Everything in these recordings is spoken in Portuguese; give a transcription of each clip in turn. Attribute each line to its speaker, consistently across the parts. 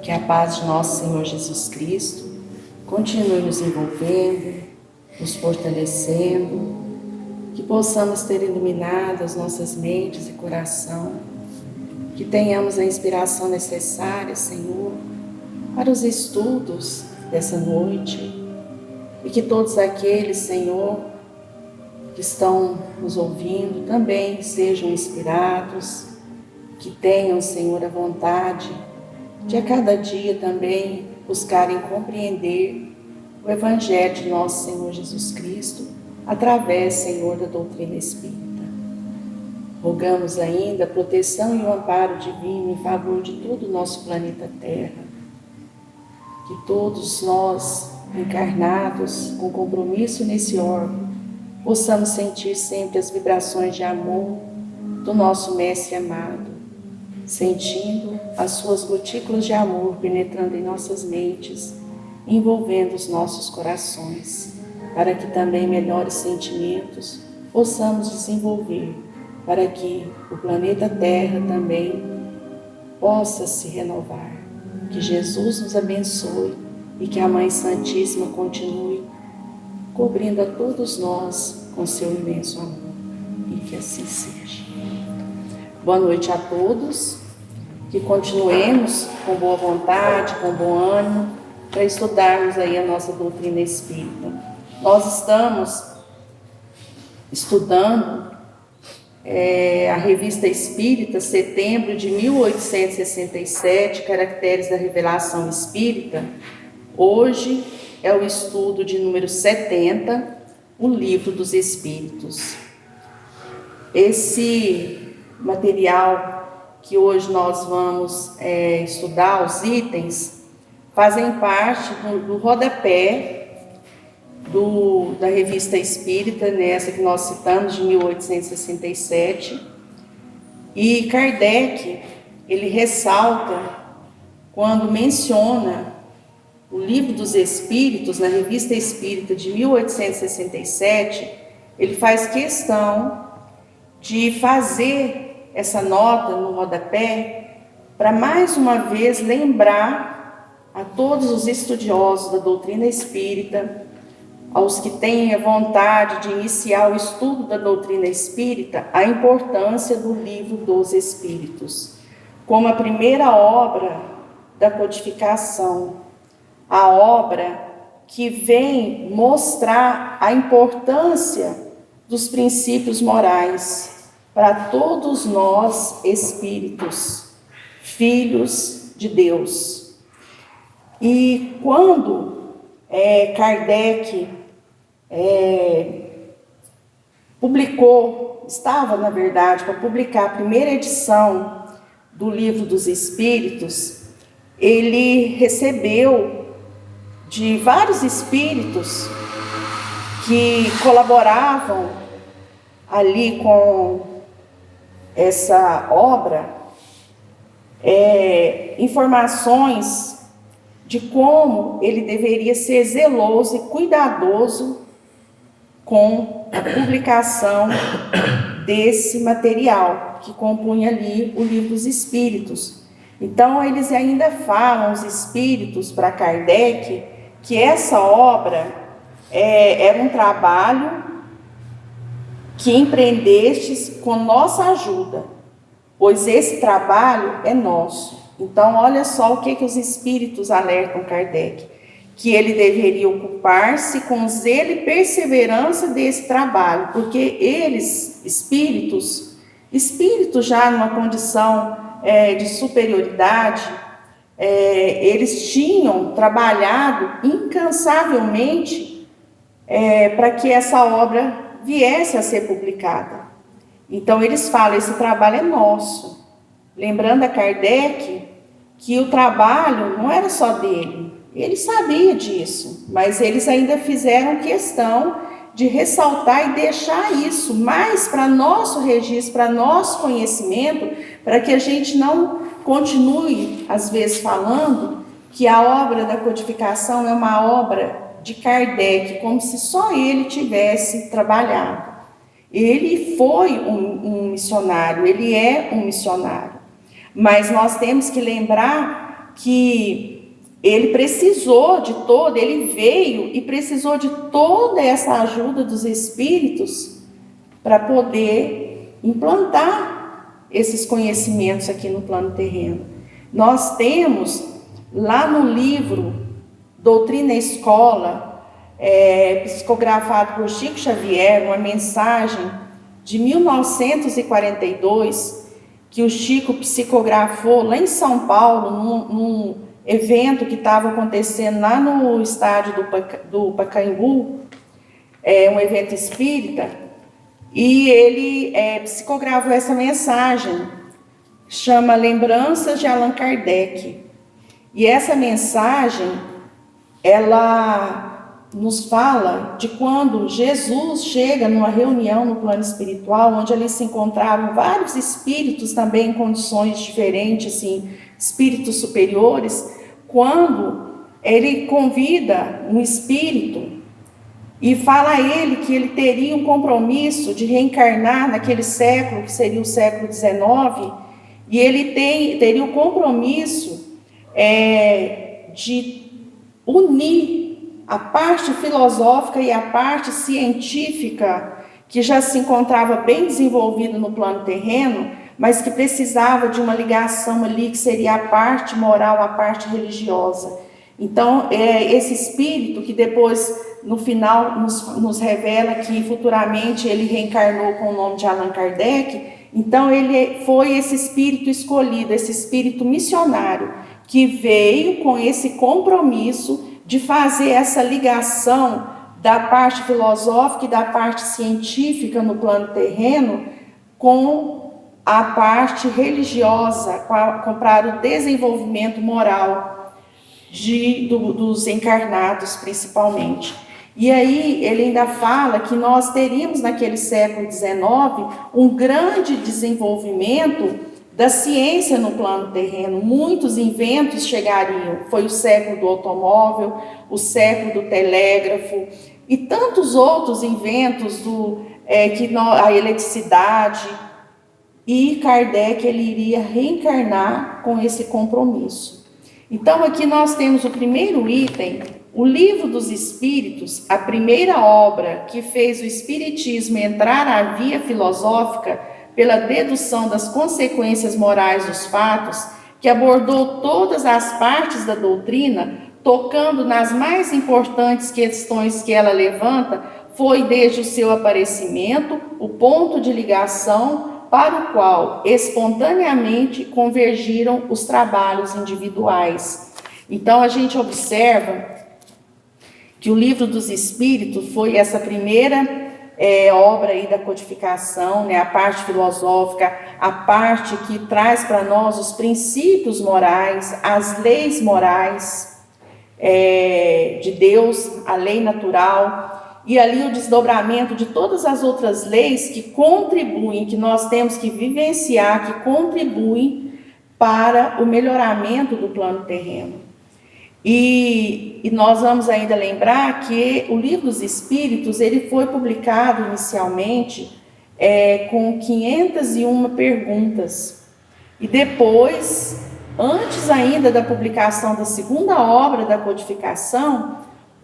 Speaker 1: Que a paz de nosso Senhor Jesus Cristo continue nos envolvendo, nos fortalecendo, que possamos ter iluminado as nossas mentes e coração, que tenhamos a inspiração necessária, Senhor, para os estudos dessa noite, e que todos aqueles, Senhor, que estão nos ouvindo também sejam inspirados, que tenham, Senhor, a vontade de a cada dia também buscarem compreender o Evangelho de nosso Senhor Jesus Cristo, através, Senhor, da doutrina espírita. Rogamos ainda a proteção e o amparo divino em favor de todo o nosso planeta Terra. Que todos nós, encarnados, com compromisso nesse órgão, possamos sentir sempre as vibrações de amor do nosso Mestre amado, sentindo as suas gotículas de amor penetrando em nossas mentes, envolvendo os nossos corações, para que também melhores sentimentos possamos desenvolver, para que o planeta Terra também possa se renovar. Que Jesus nos abençoe e que a Mãe Santíssima continue cobrindo a todos nós com seu imenso amor, e que assim seja. Boa noite a todos, que continuemos com boa vontade, com bom ânimo, para estudarmos aí a nossa doutrina espírita. Nós estamos estudando a Revista Espírita, setembro de 1867, Caracteres da Revelação Espírita. Hoje é o estudo de número 70, o Livro dos Espíritos. Esse material que hoje nós vamos estudar, os itens, fazem parte do rodapé da Revista Espírita, nessa que nós citamos, de 1867. E Kardec, ele ressalta, quando menciona o Livro dos Espíritos, na Revista Espírita de 1867, ele faz questão de fazer essa nota no rodapé para mais uma vez lembrar a todos os estudiosos da doutrina espírita, aos que têm a vontade de iniciar o estudo da doutrina espírita, a importância do Livro dos Espíritos, como a primeira obra da codificação, a obra que vem mostrar a importância dos princípios morais para todos nós espíritos, filhos de Deus. E quando Kardec estava, na verdade, para publicar a primeira edição do Livro dos Espíritos, ele recebeu de vários espíritos que colaboravam ali com essa obra, informações de como ele deveria ser zeloso e cuidadoso com a publicação desse material que compunha ali o Livro dos Espíritos. Então, eles ainda falam, os espíritos, para Kardec, que essa obra era um trabalho que empreendestes com nossa ajuda, pois esse trabalho é nosso. Então, olha só o que os espíritos alertam Kardec, que ele deveria ocupar-se com zelo e perseverança desse trabalho, porque eles, espíritos já numa condição de superioridade, eles tinham trabalhado incansavelmente para que essa obra viesse a ser publicada. Então eles falam, esse trabalho é nosso, lembrando a Kardec que o trabalho não era só dele, ele sabia disso, mas eles ainda fizeram questão de ressaltar e deixar isso mais para nosso registro, para nosso conhecimento, para que a gente não continue, às vezes, falando que a obra da codificação é uma obra de Kardec, como se só ele tivesse trabalhado. Ele foi um missionário, ele é um missionário, mas nós temos que lembrar que ele veio e precisou de toda essa ajuda dos espíritos para poder implantar esses conhecimentos aqui no plano terreno. Nós temos lá no livro Doutrina e Escola, psicografado por Chico Xavier, uma mensagem de 1942, que o Chico psicografou lá em São Paulo, num evento que estava acontecendo lá no estádio do Pacaembu, um evento espírita, e ele psicografou essa mensagem, chama Lembranças de Allan Kardec. E essa mensagem, ela nos fala de quando Jesus chega numa reunião no plano espiritual, onde ali se encontravam vários espíritos também em condições diferentes, assim, espíritos superiores, quando ele convida um espírito e fala a ele que ele teria um compromisso de reencarnar naquele século, que seria o século XIX, e ele teria o compromisso de unir a parte filosófica e a parte científica, que já se encontrava bem desenvolvida no plano terreno, mas que precisava de uma ligação ali, que seria a parte moral, a parte religiosa. Então, esse espírito que depois, no final, nos revela que futuramente ele reencarnou com o nome de Allan Kardec. Então, ele foi esse espírito escolhido, esse espírito missionário, que veio com esse compromisso de fazer essa ligação da parte filosófica e da parte científica no plano terreno com a parte religiosa, para o desenvolvimento moral dos encarnados, principalmente. E aí ele ainda fala que nós teríamos naquele século XIX um grande desenvolvimento da ciência no plano terreno. Muitos inventos chegariam. Foi o século do automóvel, o século do telégrafo e tantos outros inventos, a eletricidade. E Kardec ele iria reencarnar com esse compromisso. Então aqui nós temos o primeiro item, o Livro dos Espíritos, a primeira obra que fez o Espiritismo entrar na via filosófica pela dedução das consequências morais dos fatos, que abordou todas as partes da doutrina, tocando nas mais importantes questões que ela levanta, foi desde o seu aparecimento o ponto de ligação para o qual espontaneamente convergiram os trabalhos individuais. Então a gente observa que o Livro dos Espíritos foi essa primeira obra aí da codificação, né, a parte filosófica, a parte que traz para nós os princípios morais, as leis morais de Deus, a lei natural, e ali o desdobramento de todas as outras leis que contribuem, que nós temos que vivenciar, que contribuem para o melhoramento do plano terreno. E nós vamos ainda lembrar que o Livro dos Espíritos ele foi publicado inicialmente com 501 perguntas. E depois, antes ainda da publicação da segunda obra da codificação,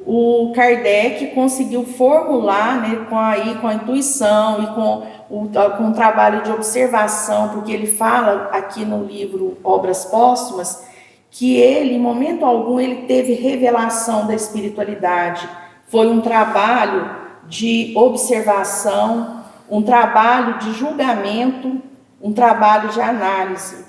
Speaker 1: o Kardec conseguiu formular, né, com a intuição e com o trabalho de observação, porque ele fala aqui no livro Obras Póstumas, que ele, em momento algum, ele teve revelação da espiritualidade. Foi um trabalho de observação, um trabalho de julgamento, um trabalho de análise.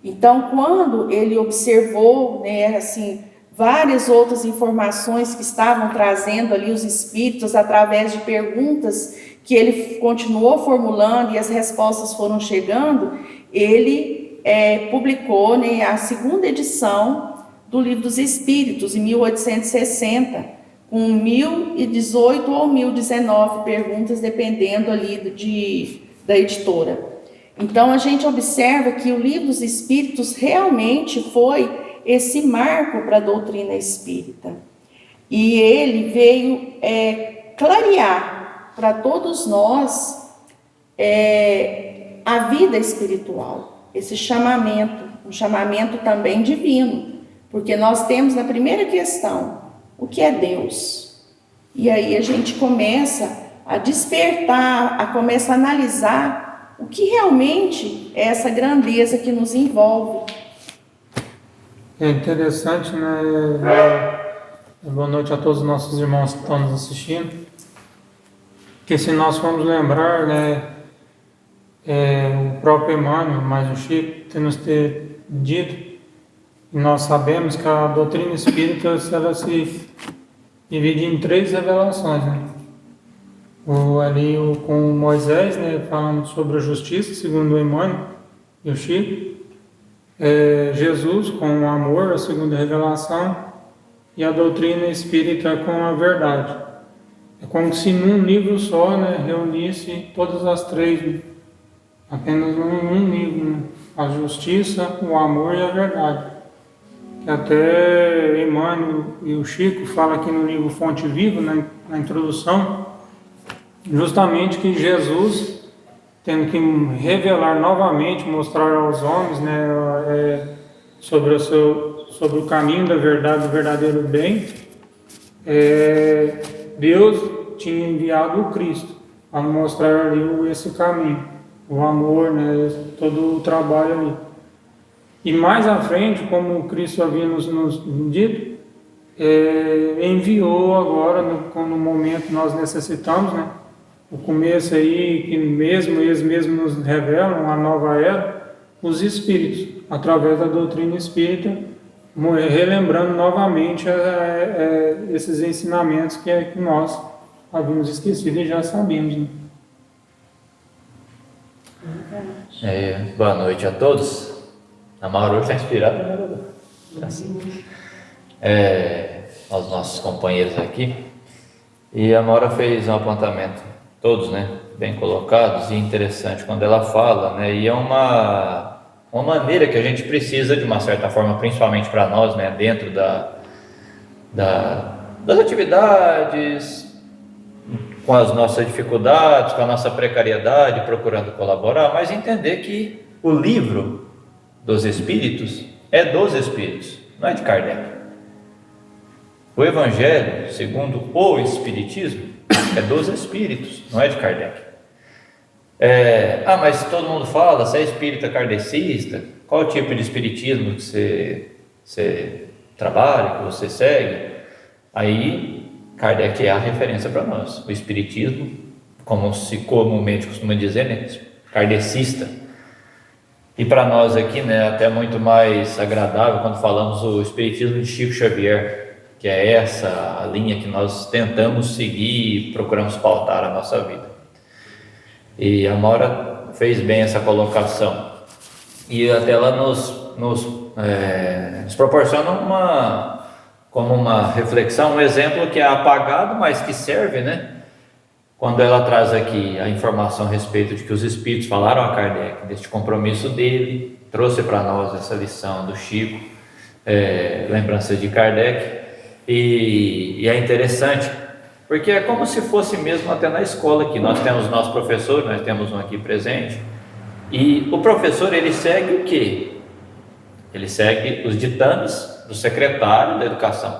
Speaker 1: Então, quando ele observou, né, assim, várias outras informações que estavam trazendo ali os espíritos através de perguntas que ele continuou formulando e as respostas foram chegando, ele publicou, né, a segunda edição do Livro dos Espíritos, em 1860, com 1.018 ou 1.019 perguntas, dependendo ali da editora. Então, a gente observa que o Livro dos Espíritos realmente foi esse marco para a doutrina espírita. E ele veio clarear para todos nós a vida espiritual, esse chamamento, um chamamento também divino. Porque nós temos na primeira questão, o que é Deus? E aí a gente começa a despertar, começa a analisar o que realmente é essa grandeza que nos envolve.
Speaker 2: É interessante, né? Boa noite a todos os nossos irmãos que estão nos assistindo. Que se nós formos lembrar, né, o próprio Emmanuel, mais o Chico, tem nos dito, e nós sabemos que a doutrina espírita ela se divide em 3 revelações, né? Com Moisés, né, falando sobre a justiça, segundo o Emmanuel e o Chico. Jesus com o amor, a segunda revelação, e a doutrina espírita com a verdade. É como se num livro só, né, reunisse todas as 3, né? Apenas num livro, né? A justiça, o amor e a verdade. Que até Emmanuel e o Chico falam aqui no livro Fonte Viva, na introdução, justamente que Jesus, tendo que revelar novamente, mostrar aos homens, né, sobre o caminho da verdade, do verdadeiro bem, Deus tinha enviado o Cristo a mostrar ali esse caminho, o amor, né, todo o trabalho ali. E mais à frente, como o Cristo havia nos dito, enviou agora, no momento que nós necessitamos, né, o começo aí, que eles mesmos nos revelam a nova era, os Espíritos, através da doutrina espírita, relembrando novamente esses ensinamentos que nós havíamos esquecido e já sabíamos, né?
Speaker 3: Boa noite a todos. A Mauro está inspirada, né? Assim. Aos nossos companheiros aqui. E a Maura fez um apontamento, todos, né, bem colocados e interessante quando ela fala, né, e é uma maneira que a gente precisa, de uma certa forma, principalmente para nós, né, dentro das atividades, com as nossas dificuldades, com a nossa precariedade, procurando colaborar, mas entender que o livro dos Espíritos é dos Espíritos, não é de Kardec. O Evangelho, segundo o Espiritismo, é dos Espíritos, não é de Kardec. Mas todo mundo fala, você é espírita kardecista, qual tipo de espiritismo que você trabalha, que você segue? Aí, Kardec é a referência para nós. O espiritismo, como se comumente costuma dizer, né, kardecista. E para nós aqui, né, até muito mais agradável quando falamos o espiritismo de Chico Xavier, que é essa a linha que nós tentamos seguir e procuramos pautar a nossa vida. E a Maura fez bem essa colocação. E até ela nos proporciona como uma reflexão, um exemplo que é apagado, mas que serve, né? Quando ela traz aqui a informação a respeito de que os Espíritos falaram a Kardec deste compromisso dele, trouxe para nós essa lição do Chico, lembranças de Kardec, e é interessante, porque é como se fosse mesmo até na escola aqui. Nós temos nosso professor, nós temos um aqui presente, e o professor, ele segue o quê? Ele segue os ditames do secretário da educação.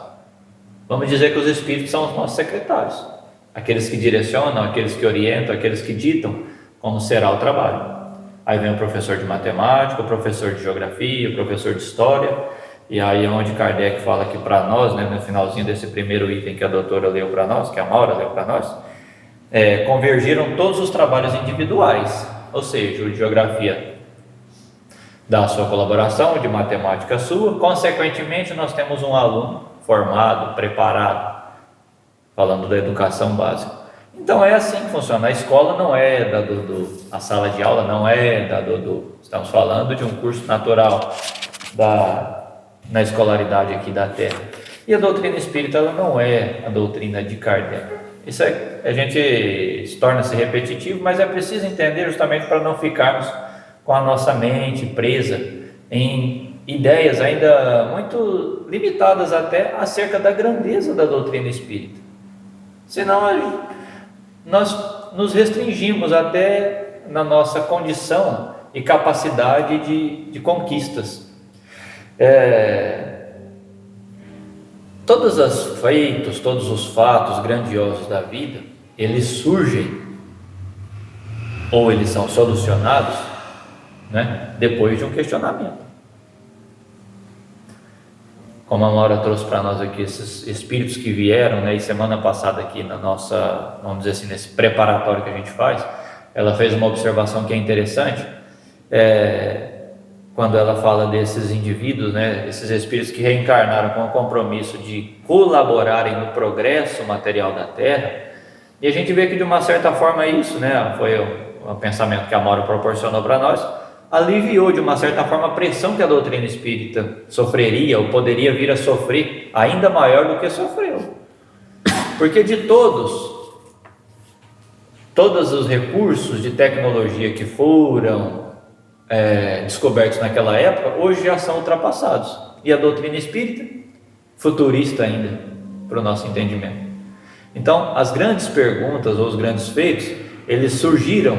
Speaker 3: Vamos dizer que os Espíritos são os nossos secretários, aqueles que direcionam, aqueles que orientam, aqueles que ditam como será o trabalho. Aí vem o professor de matemática, o professor de geografia, o professor de história, e aí é onde Kardec fala que para nós, né, no finalzinho desse primeiro item que a doutora leu para nós, que a Maura leu para nós, convergiram todos os trabalhos individuais, ou seja, o de geografia dá a sua colaboração, o de matemática a sua, consequentemente nós temos um aluno formado, preparado, falando da educação básica. Então é assim que funciona. A escola não é a sala de aula não é estamos falando de um curso natural na escolaridade aqui da Terra. E a doutrina espírita, ela não é a doutrina de Kardec. Isso a gente torna-se repetitivo, mas é preciso entender justamente para não ficarmos com a nossa mente presa em ideias ainda muito limitadas até acerca da grandeza da doutrina espírita. Senão nós nos restringimos até na nossa condição e capacidade de conquistas. todos os feitos, todos os fatos grandiosos da vida, eles surgem ou eles são solucionados, né, depois de um questionamento. Como a Maura trouxe para nós aqui, esses espíritos que vieram, né, e semana passada aqui na nossa, vamos dizer assim, nesse preparatório que a gente faz, ela fez uma observação que é interessante, quando ela fala desses indivíduos, né, esses espíritos que reencarnaram com o compromisso de colaborarem no progresso material da Terra, e a gente vê que de uma certa forma isso, né, foi o pensamento que a Maura proporcionou para nós, aliviou de uma certa forma a pressão que a doutrina espírita sofreria ou poderia vir a sofrer ainda maior do que sofreu, porque de todos os recursos de tecnologia que foram descobertos naquela época, hoje já são ultrapassados, e a doutrina espírita, futurista ainda, para o nosso entendimento. Então, as grandes perguntas ou os grandes feitos, eles surgiram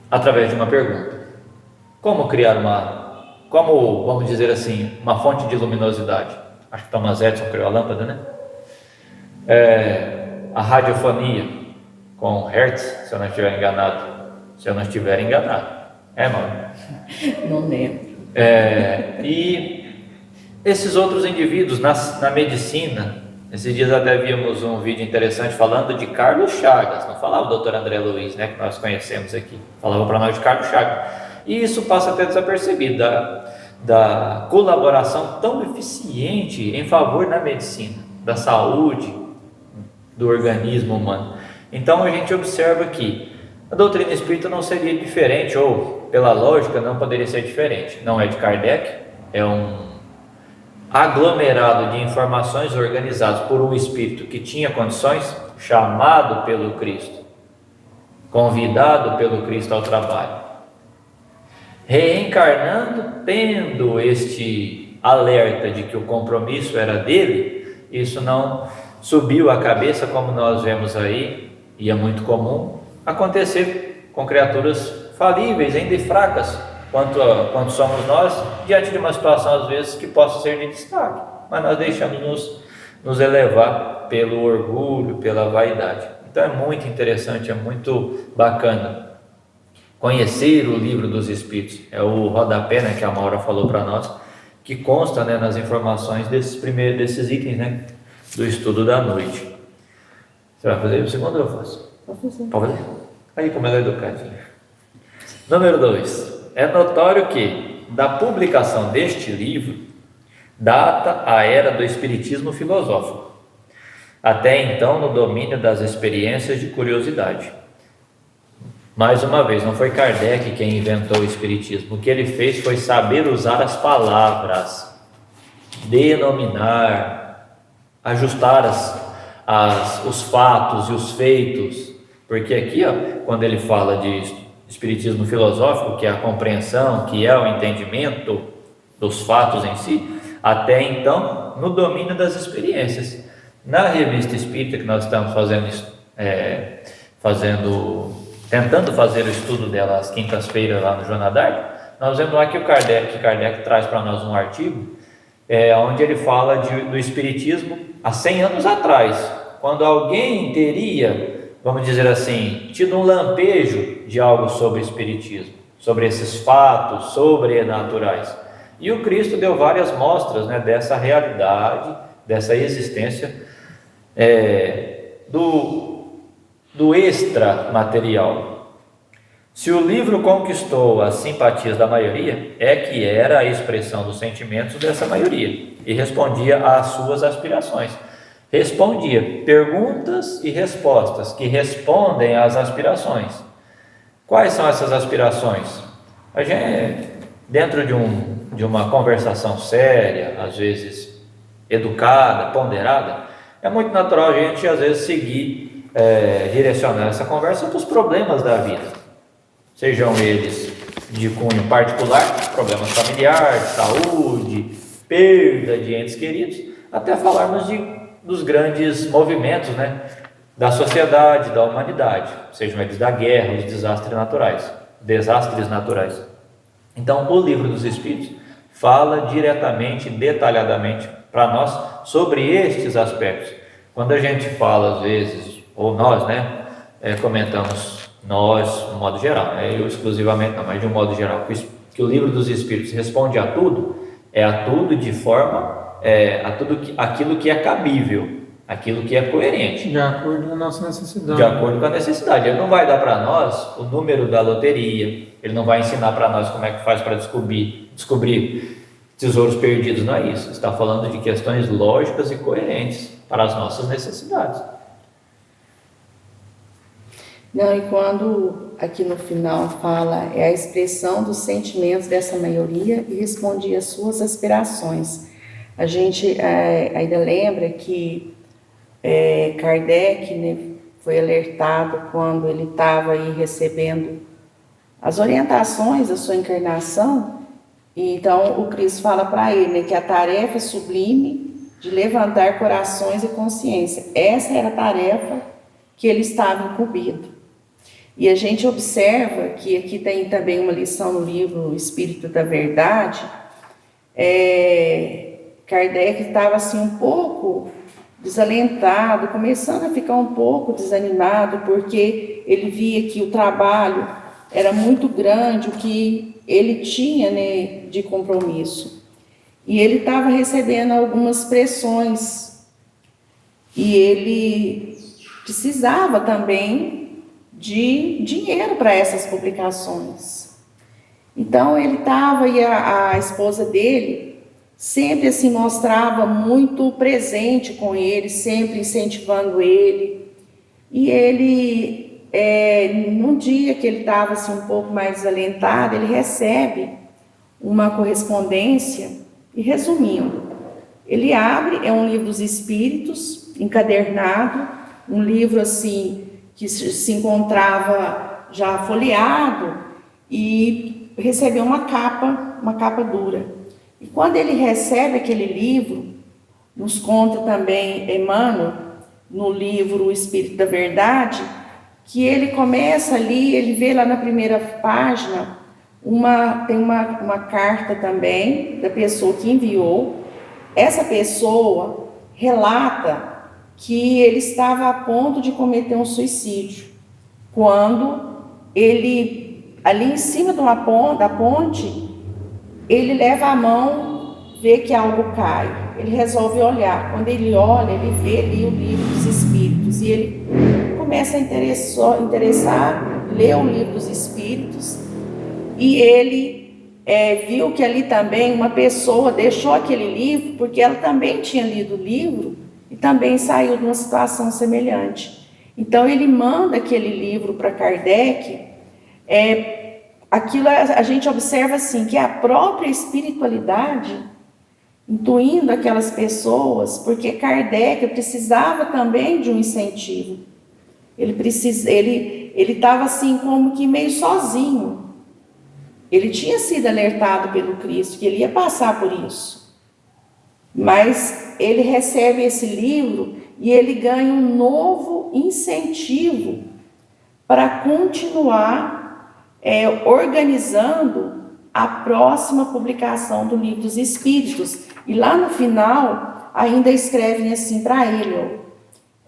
Speaker 3: através de uma pergunta: como criar como, vamos dizer assim, uma fonte de luminosidade? Acho que Thomas Edison criou a lâmpada, né? A radiofonia com Hertz, se eu não estiver enganado. Mano?
Speaker 1: Não lembro.
Speaker 3: E esses outros indivíduos na medicina, esses dias até vimos um vídeo interessante falando de Carlos Chagas, não falava o Dr. André Luiz, né, que nós conhecemos aqui, falava para nós de Carlos Chagas, e isso passa até desapercebido, da colaboração tão eficiente em favor da medicina, da saúde do organismo humano. Então a gente observa que a doutrina espírita não seria diferente, ou pela lógica não poderia ser diferente. Não é de Kardec, é um aglomerado de informações organizadas por um espírito que tinha condições, chamado pelo Cristo, convidado pelo Cristo ao trabalho, reencarnando, tendo este alerta de que o compromisso era dele. Isso não subiu a cabeça, como nós vemos aí, e é muito comum acontecer com criaturas falíveis, ainda fracas, quanto somos nós, diante de uma situação às vezes que possa ser de destaque, mas nós deixamos nos elevar pelo orgulho, pela vaidade. Então é muito interessante, é muito bacana conhecer o livro dos Espíritos. É o rodapé, né, que a Maura falou para nós, que consta, né, nas informações desses itens, né, do estudo da noite. Você vai fazer o segundo ou eu faço? Pode fazer. Aí como ela é educadinha. Número 2. É notório que, da publicação deste livro, data a era do espiritismo filosófico, até então no domínio das experiências de curiosidade. Mais uma vez, não foi Kardec quem inventou o espiritismo. O que ele fez foi saber usar as palavras, denominar, ajustar os fatos e os feitos. Porque aqui, quando ele fala de espiritismo filosófico, que é a compreensão, que é o entendimento dos fatos em si, até então no domínio das experiências. Na revista espírita que nós estamos tentando fazer o estudo dela às quintas-feiras lá no Joana d'Arc, nós vemos lá que Kardec traz para nós um artigo onde ele fala do espiritismo há 100 anos atrás, quando alguém teria, vamos dizer assim, tido um lampejo de algo sobre o espiritismo, sobre esses fatos sobrenaturais. E o Cristo deu várias mostras, né, dessa realidade, dessa existência do extramaterial. Se o livro conquistou as simpatias da maioria, é que era a expressão dos sentimentos dessa maioria e respondia às suas aspirações. Respondia perguntas e respostas que respondem às aspirações. Quais são essas aspirações? A gente, dentro de uma conversação séria, às vezes educada, ponderada, é muito natural a gente às vezes seguir, direcionar essa conversa para os problemas da vida, sejam eles de cunho particular, problemas familiares, saúde, perda de entes queridos, até falarmos dos grandes movimentos, né, da sociedade, da humanidade, sejam eles da guerra, os desastres naturais. Então, o livro dos Espíritos fala diretamente, detalhadamente para nós sobre estes aspectos. Quando a gente fala, às vezes, ou nós, né, comentamos, nós, no modo geral, eu exclusivamente não, mas de um modo geral, que o livro dos Espíritos responde a tudo, a tudo de forma, aquilo que é cabível, aquilo que é coerente.
Speaker 2: De acordo com a nossa necessidade.
Speaker 3: De acordo com a necessidade. Ele não vai dar para nós o número da loteria, ele não vai ensinar para nós como é que faz para descobrir tesouros perdidos, não é isso. Está falando de questões lógicas e coerentes para as nossas necessidades.
Speaker 1: Não, e quando aqui no final fala, é a expressão dos sentimentos dessa maioria e responde às suas aspirações. A gente ainda lembra que Kardec, né, foi alertado quando ele estava aí recebendo as orientações da sua encarnação, e então o Cristo fala para ele, né, que a tarefa sublime de levantar corações e consciência, essa era a tarefa que ele estava incumbido. E a gente observa que aqui tem também uma lição no livro Espírito da Verdade. Kardec estava assim um pouco desalentado, começando a ficar um pouco desanimado, porque ele via que o trabalho era muito grande, o que ele tinha, né, de compromisso. E ele estava recebendo algumas pressões, e ele precisava também de dinheiro para essas publicações. Então ele estava, e a esposa dele sempre assim mostrava muito presente com ele, sempre incentivando ele. E ele, num dia que ele estava assim um pouco mais desalentado, ele recebe uma correspondência e, resumindo, ele abre, é um livro dos Espíritos, encadernado, um livro assim que se encontrava já folheado, e recebeu uma capa dura. E quando ele recebe aquele livro, nos conta também Emmanuel, no livro O Espírito da Verdade, que ele começa ali, ele vê lá na primeira página, tem uma carta também da pessoa que enviou. Essa pessoa relata que ele estava a ponto de cometer um suicídio, quando ele, ali em cima da ponte, ele leva a mão, vê que algo cai, ele resolve olhar. Quando ele olha, ele vê ali o livro dos Espíritos, e ele começa a interessar, lê o livro dos Espíritos, e ele viu que ali também uma pessoa deixou aquele livro, porque ela também tinha lido o livro, e também saiu de uma situação semelhante. Então ele manda aquele livro para Kardec. Aquilo a gente observa assim, que a própria espiritualidade intuindo aquelas pessoas, porque Kardec precisava também de um incentivo. Ele estava assim como que meio sozinho. Ele tinha sido alertado pelo Cristo que ele ia passar por isso. Mas ele recebe esse livro e ele ganha um novo incentivo para continuar organizando a próxima publicação do Livro dos Espíritos. E lá no final, ainda escrevem assim para ele: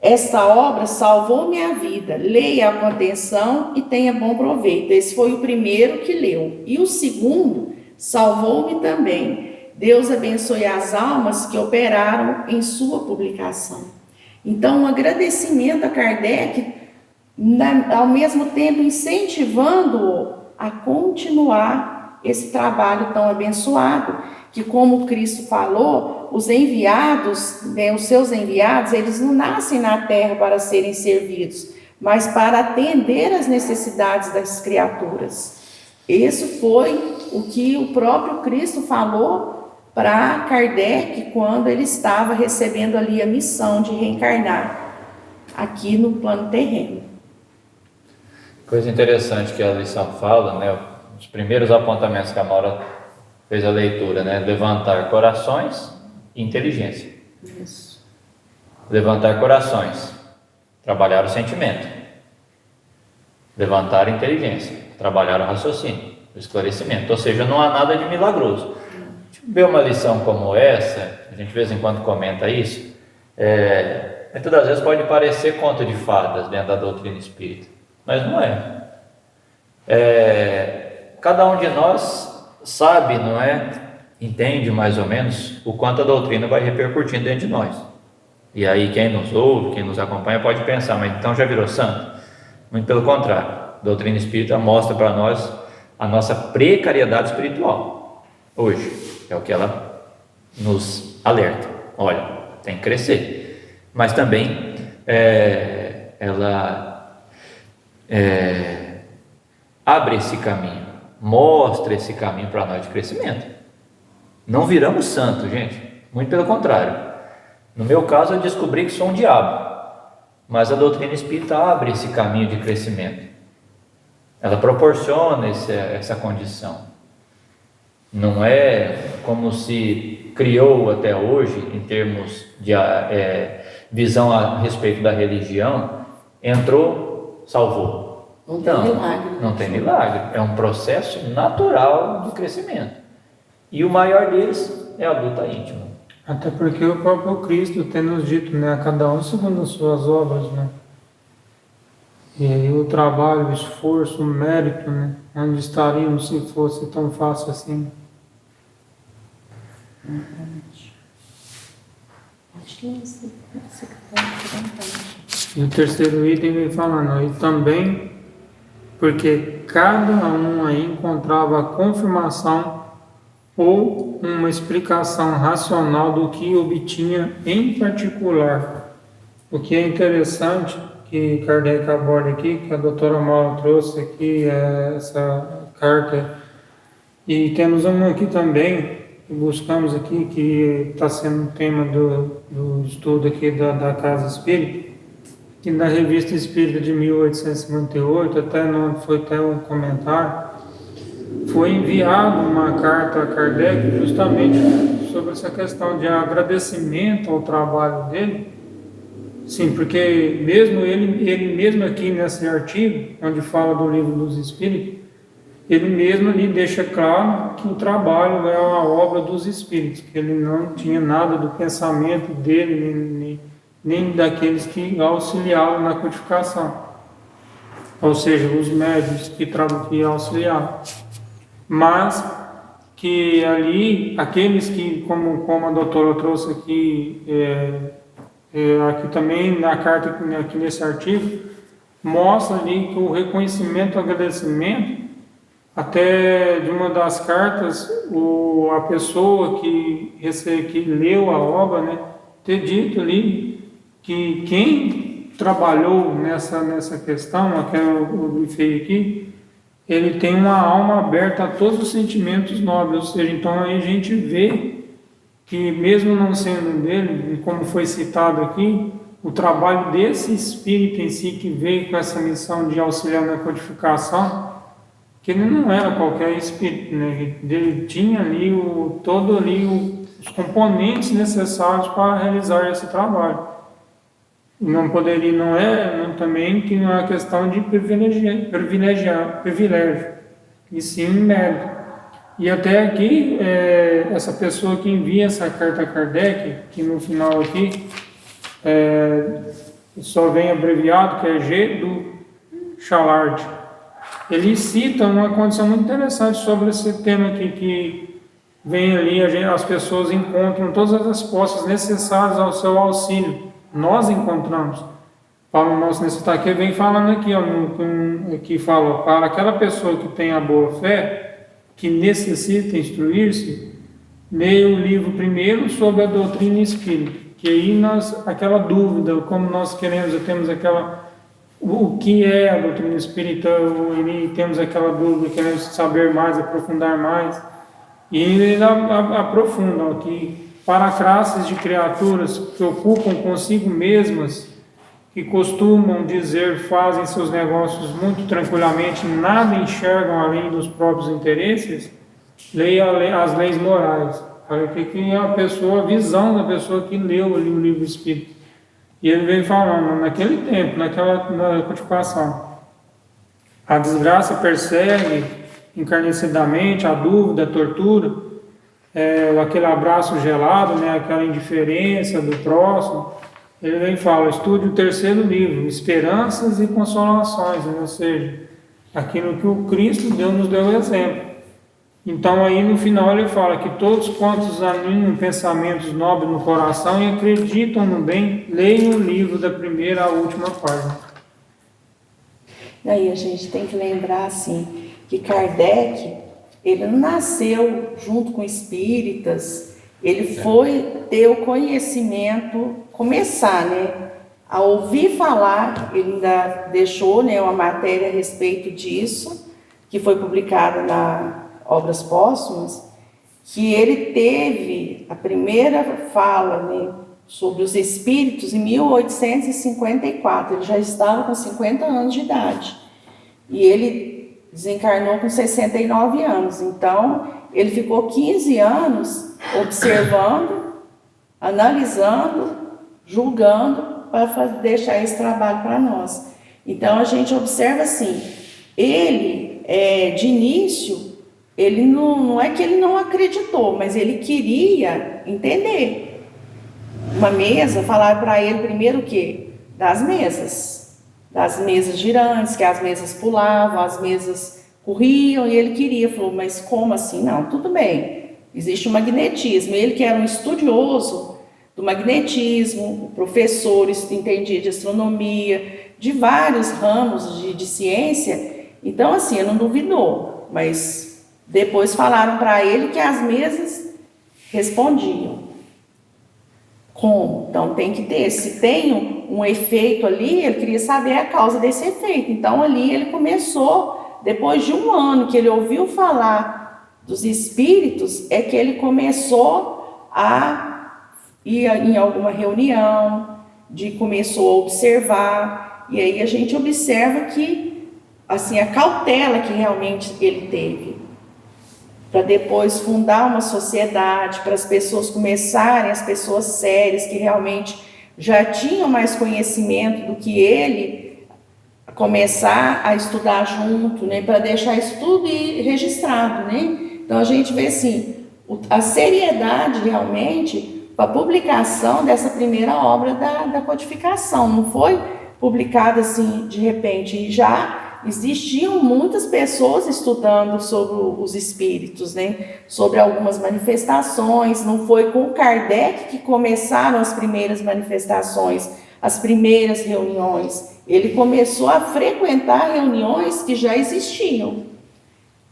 Speaker 1: esta obra salvou minha vida, leia com atenção e tenha bom proveito. Esse foi o primeiro que leu. E o segundo salvou-me também. Deus abençoe as almas que operaram em sua publicação. Então, um agradecimento a Kardec, ao mesmo tempo incentivando-o a continuar esse trabalho tão abençoado, que, como Cristo falou, os enviados, os seus enviados, eles não nascem na terra para serem servidos, mas para atender às necessidades das criaturas. Esse foi o que o próprio Cristo falou para Kardec quando ele estava recebendo ali a missão de reencarnar aqui no plano terreno.
Speaker 3: Coisa interessante que a lição fala, né? Os primeiros apontamentos que a Maura fez a leitura, né? Levantar corações e inteligência.
Speaker 1: Isso.
Speaker 3: Levantar corações, trabalhar o sentimento. Levantar a inteligência, trabalhar o raciocínio, o esclarecimento. Ou seja, não há nada de milagroso. Ver uma lição como essa, gente de vez em quando comenta isso, muitas das vezes pode parecer conto de fadas dentro da doutrina espírita, mas não é. Cada um de nós sabe, não é? Entende mais ou menos o quanto a doutrina vai repercutindo dentro de nós. E aí quem nos ouve, quem nos acompanha pode pensar, mas então já virou santo? Muito pelo contrário, a doutrina espírita mostra para nós a nossa precariedade espiritual. Hoje é o que ela nos alerta. Olha, tem que crescer. Mas também ela abre esse caminho, mostra esse caminho para nós de crescimento. Não viramos santos, gente. Muito pelo contrário. No meu caso, eu descobri que sou um diabo. Mas a doutrina espírita abre esse caminho de crescimento. Ela proporciona essa condição. Não é como se criou até hoje, em termos de visão a respeito da religião, entrou, salvou.
Speaker 1: Não tem milagre.
Speaker 3: Não tem milagre. É um processo natural de crescimento. E o maior deles é a luta íntima.
Speaker 2: Até porque o próprio Cristo tem nos dito, né, a cada um segundo as suas obras, né? E aí o trabalho, o esforço, o mérito, né? Onde estaríamos se fosse tão fácil assim?
Speaker 1: Acho que é isso que está.
Speaker 2: E o terceiro item vem falando, e também porque cada um aí encontrava a confirmação ou uma explicação racional do que obtinha em particular. O que é interessante, que Kardec aborda aqui, que a doutora Maura trouxe aqui, essa carta, e temos uma aqui também, que buscamos aqui, que está sendo um tema do estudo aqui da Casa Espírita, que na Revista Espírita de 1858, foi até um comentário, foi enviada uma carta a Kardec justamente sobre essa questão de agradecimento ao trabalho dele. Sim, porque mesmo ele mesmo aqui nesse artigo, onde fala do Livro dos Espíritos, ele mesmo ali deixa claro que o trabalho é uma obra dos Espíritos, que ele não tinha nada do pensamento dele, nem daqueles que auxiliavam na codificação, ou seja, os médios que auxiliavam. Mas que ali, aqueles que, como a doutora trouxe aqui, aqui também na carta, aqui nesse artigo, mostra ali que o reconhecimento, o agradecimento, até de uma das cartas, a pessoa que leu a obra, né, ter dito ali que quem trabalhou nessa questão, que eu grifei aqui, ele tem uma alma aberta a todos os sentimentos nobres, ou seja, então aí a gente vê que mesmo não sendo dele, como foi citado aqui, o trabalho desse espírito em si que veio com essa missão de auxiliar na codificação, que ele não era qualquer espírito, né? Ele tinha ali os componentes necessários para realizar esse trabalho. Não poderia, também que não é uma questão de privilégio, e sim mérito. E até aqui, essa pessoa que envia essa carta a Kardec, que no final aqui, só vem abreviado, que é G. do Chalard, ele cita uma condição muito interessante sobre esse tema aqui, que vem ali, as pessoas encontram todas as respostas necessárias ao seu auxílio. Nós encontramos. Paulo Nosso nesse aqui vem falando aqui, que fala, para aquela pessoa que tem a boa fé, que necessita instruir-se, leia o livro primeiro sobre a doutrina espírita, que aí aquela dúvida, como nós temos o que é a doutrina espírita, e temos aquela dúvida, queremos saber mais, aprofundar mais, e ele aprofunda que para classes de criaturas que ocupam consigo mesmas, que costumam dizer, fazem seus negócios muito tranquilamente, nada enxergam além dos próprios interesses, leia as leis morais. Olha que é a visão da pessoa que leu ali o livro espírita. E ele vem falando, naquele tempo, na codificação, a desgraça persegue encarnecidamente, a dúvida, a tortura, aquele abraço gelado, né, aquela indiferença do próximo. Ele vem e fala, estude o terceiro livro, Esperanças e Consolações, né? Ou seja, aquilo que o Cristo nos deu exemplo. Então aí no final ele fala que todos quantos animam pensamentos nobres no coração e acreditam no bem, leiam o livro da primeira à última página.
Speaker 1: Daí a gente tem que lembrar assim, que Kardec, ele não nasceu junto com espíritas, ele foi ter o conhecimento, começar, né, a ouvir falar, ele ainda deixou, né, uma matéria a respeito disso, que foi publicada na Obras Póstumas, que ele teve a primeira fala, né, sobre os espíritos em 1854, ele já estava com 50 anos de idade, e ele desencarnou com 69 anos, então ele ficou 15 anos observando, analisando, julgando, para deixar esse trabalho para nós. Então a gente observa assim, ele de início, ele não é que ele não acreditou, mas ele queria entender. Uma mesa, falaram para ele primeiro o quê? Das mesas girantes, que as mesas pulavam, as mesas corriam, e ele queria, falou, mas como assim? Não, tudo bem, existe o magnetismo. Ele que era um estudioso do magnetismo, professor, entendia de astronomia, de vários ramos de ciência, então assim, ele não duvidou, mas depois falaram para ele que as mesas respondiam. Como? Então tem que ter, se tem um efeito ali, ele queria saber a causa desse efeito, então ali ele começou, depois de um ano que ele ouviu falar dos espíritos, é que ele começou a ir em alguma reunião, começou a observar, e aí a gente observa que, assim, a cautela que realmente ele teve, para depois fundar uma sociedade, para as pessoas começarem, as pessoas sérias, que realmente já tinham mais conhecimento do que ele, começar a estudar junto, né, para deixar isso tudo registrado, né? Então a gente vê assim, a seriedade realmente para a publicação dessa primeira obra da codificação, não foi publicada assim de repente, e já existiam muitas pessoas estudando sobre os espíritos, né? Sobre algumas manifestações. Não foi com Kardec que começaram as primeiras manifestações, as primeiras reuniões. Ele começou a frequentar reuniões que já existiam.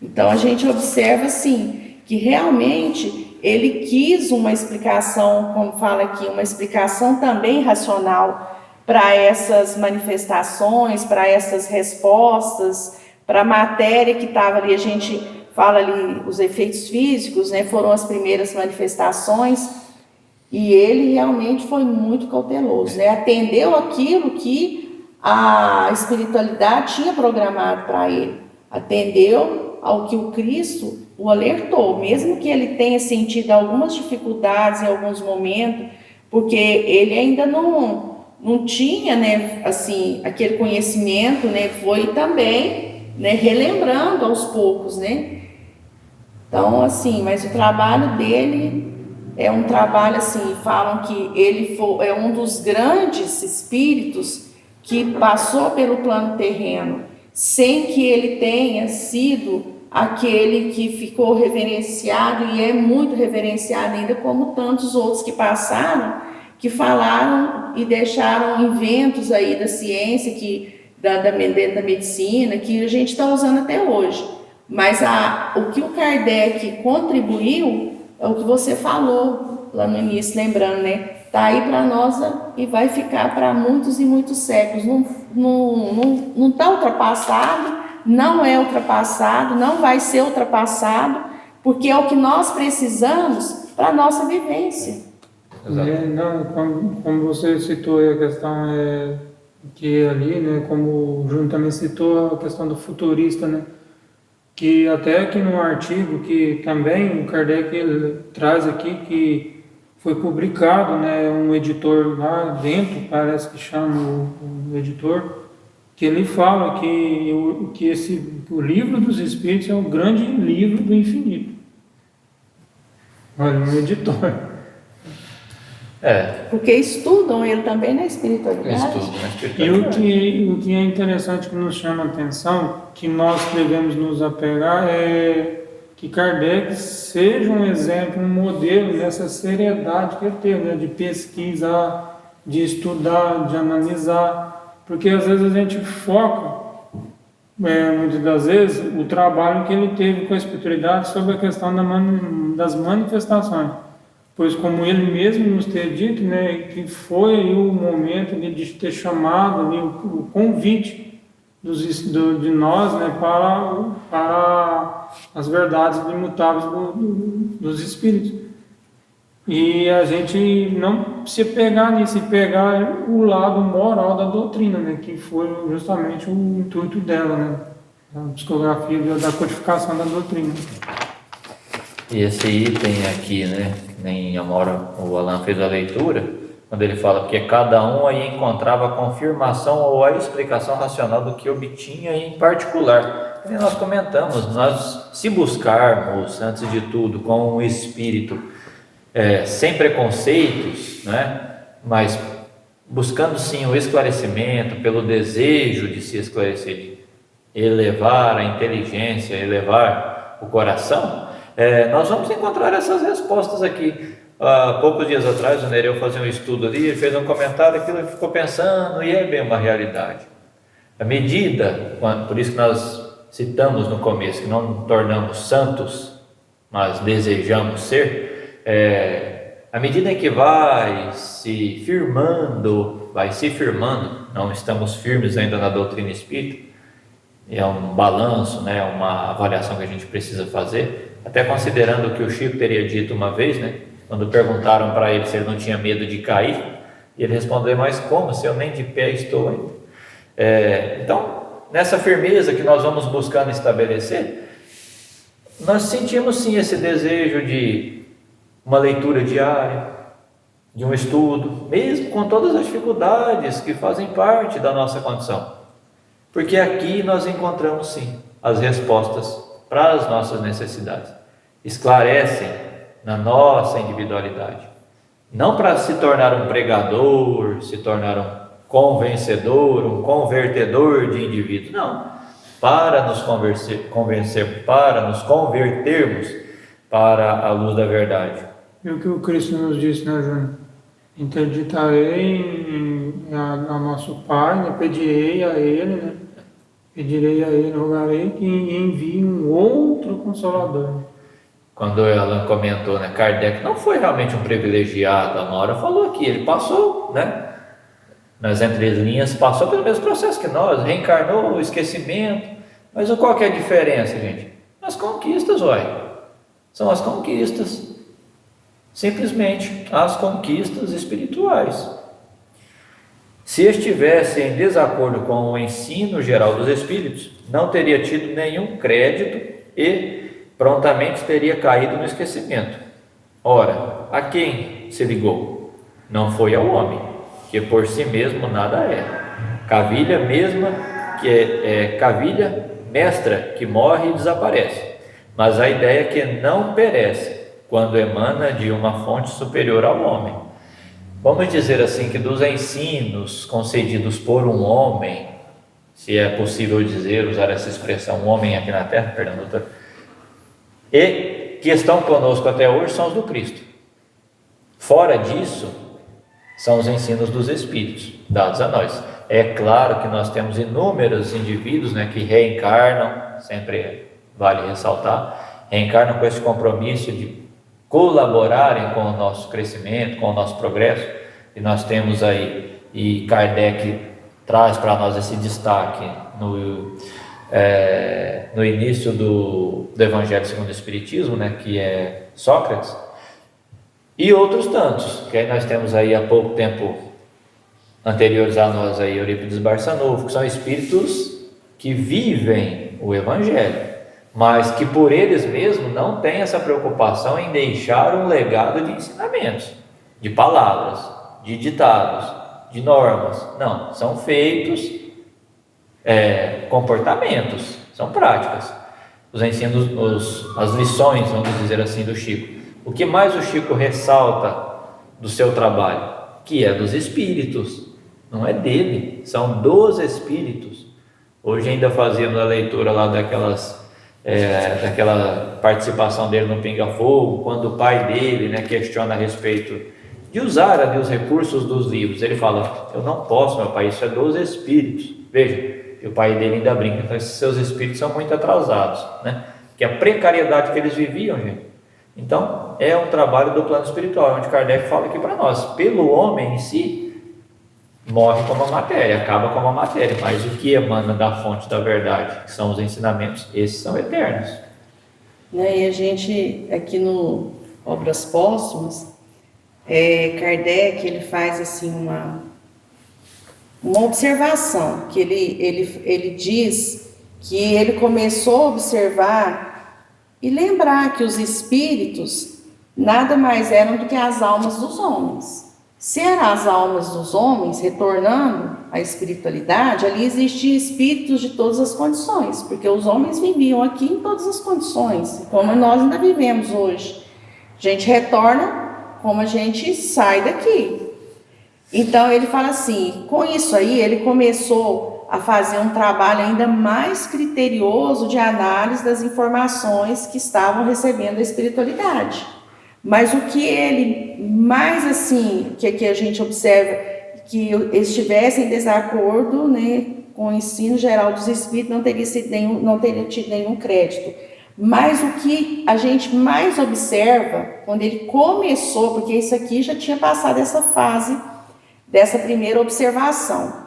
Speaker 1: Então a gente observa assim que realmente ele quis uma explicação, como fala aqui, uma explicação também racional para essas manifestações, para essas respostas, para a matéria que estava ali. A gente fala ali, os efeitos físicos, né, foram as primeiras manifestações, e ele realmente foi muito cauteloso, né, atendeu aquilo que a espiritualidade tinha programado para ele, atendeu ao que o Cristo o alertou, mesmo que ele tenha sentido algumas dificuldades em alguns momentos, porque ele ainda não tinha, né, assim, aquele conhecimento, né, foi também, né, relembrando aos poucos, né. Então, assim, mas o trabalho dele é um trabalho, assim, falam que ele é um dos grandes espíritos que passou pelo plano terreno, sem que ele tenha sido aquele que ficou reverenciado, e é muito reverenciado ainda, como tantos outros que passaram, que falaram e deixaram inventos aí da ciência, da medicina, que a gente está usando até hoje. Mas o que o Kardec contribuiu é o que você falou lá no início, lembrando, né? Está aí para nós e vai ficar para muitos e muitos séculos. Não está ultrapassado, não é ultrapassado, não vai ser ultrapassado, porque é o que nós precisamos para a nossa vivência.
Speaker 2: Não, como você citou a questão que ali, né, como o Júnior também citou a questão do futurista, né, que até aqui no artigo que também o Kardec ele traz aqui, que foi publicado, né, um editor lá dentro, parece que chama o editor, que ele fala que o livro dos Espíritos é o grande livro do infinito. Olha, um editor.
Speaker 1: Porque estudam ele também na espiritualidade.
Speaker 3: Estudo na
Speaker 2: E o
Speaker 3: espiritualidade.
Speaker 2: que é interessante, que nos chama a atenção, que nós devemos nos apegar, é que Kardec seja um exemplo, um modelo nessa seriedade que ele teve, né, de pesquisar, de estudar, de analisar, porque às vezes a gente foca, muitas das vezes, o trabalho que ele teve com a espiritualidade sobre a questão das manifestações. Pois como ele mesmo nos tem dito, né, que foi aí o momento de ter chamado ali o convite de nós, né, para as verdades imutáveis dos Espíritos. E a gente não se pegar nisso, e pegar o lado moral da doutrina, né, que foi justamente o intuito dela, né, a psicografia da codificação da doutrina.
Speaker 3: E esse item aqui, né, nem o Alan fez a leitura, quando ele fala que cada um aí encontrava a confirmação ou a explicação racional do que obtinha em particular. E nós comentamos, nós se buscarmos, antes de tudo, com um espírito sem preconceitos, né, mas buscando sim o esclarecimento, pelo desejo de se esclarecer, de elevar a inteligência, elevar o coração, nós vamos encontrar essas respostas aqui. Há poucos dias atrás o Nereu fazia um estudo ali, ele fez um comentário, aquilo ele ficou pensando, e é bem uma realidade. À medida, por isso que nós citamos no começo, que não nos tornamos santos, mas desejamos ser, à medida em que vai se firmando, não estamos firmes ainda na doutrina espírita, é um balanço, né, uma avaliação que a gente precisa fazer, até considerando o que o Chico teria dito uma vez, né, quando perguntaram para ele se ele não tinha medo de cair, e ele respondeu: mas como, se eu nem de pé estou ainda? Então, nessa firmeza que nós vamos buscando estabelecer, nós sentimos sim esse desejo de uma leitura diária, de um estudo, mesmo com todas as dificuldades que fazem parte da nossa condição, porque aqui nós encontramos sim as respostas para as nossas necessidades, esclarecem na nossa individualidade, não para se tornar um pregador, se tornar um convencedor, um convertedor de indivíduos, não, para nos convencer, para nos convertermos para a luz da verdade.
Speaker 2: E o que o Cristo nos disse, né, Júnior? Interditarei a nosso Pai, né? Pedirei a Ele, rogarei que envie um outro Consolador.
Speaker 3: Quando ela comentou, né, Kardec não foi realmente um privilegiado, a Nora falou aqui, ele passou, né, nas entrelinhas, passou pelo mesmo processo que nós, reencarnou, o esquecimento, mas qual que é a diferença, gente? As conquistas, são as conquistas, simplesmente as conquistas espirituais. Se estivesse em desacordo com o ensino geral dos Espíritos, não teria tido nenhum crédito e prontamente teria caído no esquecimento. Ora, a quem se ligou? Não foi ao homem, que por si mesmo nada é. Cavilha mesma, que é cavilha mestra, que morre e desaparece. Mas a ideia que não perece, quando emana de uma fonte superior ao homem. Vamos dizer assim, que dos ensinos concedidos por um homem, se é possível dizer, usar essa expressão, um homem aqui na Terra, perdão, doutor, e que estão conosco até hoje são os do Cristo. Fora disso, são os ensinos dos Espíritos, dados a nós. É claro que nós temos inúmeros indivíduos, né, que reencarnam, sempre vale ressaltar, reencarnam com esse compromisso de colaborarem com o nosso crescimento, com o nosso progresso, e nós temos aí, e Kardec traz para nós esse destaque no início do Evangelho segundo o Espiritismo, né, que é Sócrates, e outros tantos, que aí nós temos aí há pouco tempo anteriores a nós aí Eurípides Barçanufo, que são espíritos que vivem o Evangelho, mas que por eles mesmos não têm essa preocupação em deixar um legado de ensinamentos, de palavras, de ditados, de normas. Não, são feitos comportamentos, são práticas. Os ensinos, as lições, vamos dizer assim, do Chico, O que mais o Chico ressalta do seu trabalho? Que é dos espíritos, não é dele, são dos espíritos. Hoje ainda fazendo a leitura lá daquela participação dele no Pinga Fogo, quando o pai dele, né, questiona a respeito de usar ali os recursos dos livros. Ele fala: eu não posso, meu pai, isso é dos espíritos. Veja, e o pai dele ainda brinca: então esses seus espíritos são muito atrasados, né? Que a precariedade que eles viviam, gente. Então é um trabalho do plano espiritual, onde Kardec fala aqui para nós: pelo homem em si, morre como a matéria, acaba como a matéria, mas o que emana da fonte da verdade, que são os ensinamentos, esses são eternos.
Speaker 1: E a gente, aqui no Obras Póstumas, Kardec, ele faz assim uma observação, que ele diz que ele começou a observar e lembrar que os espíritos nada mais eram do que as almas dos homens. Se eram as almas dos homens retornando à espiritualidade, ali existiam espíritos de todas as condições, porque os homens viviam aqui em todas as condições, como nós ainda vivemos hoje. A gente retorna como a gente sai daqui. Então ele fala assim, com isso aí ele começou a fazer um trabalho ainda mais criterioso de análise das informações que estavam recebendo da espiritualidade. Mas o que ele mais assim, que a gente observa, que estivesse em desacordo, né, com o ensino geral dos espíritos, não teria tido nenhum crédito. Mas o que a gente mais observa, quando ele começou, porque isso aqui já tinha passado essa fase, dessa primeira observação,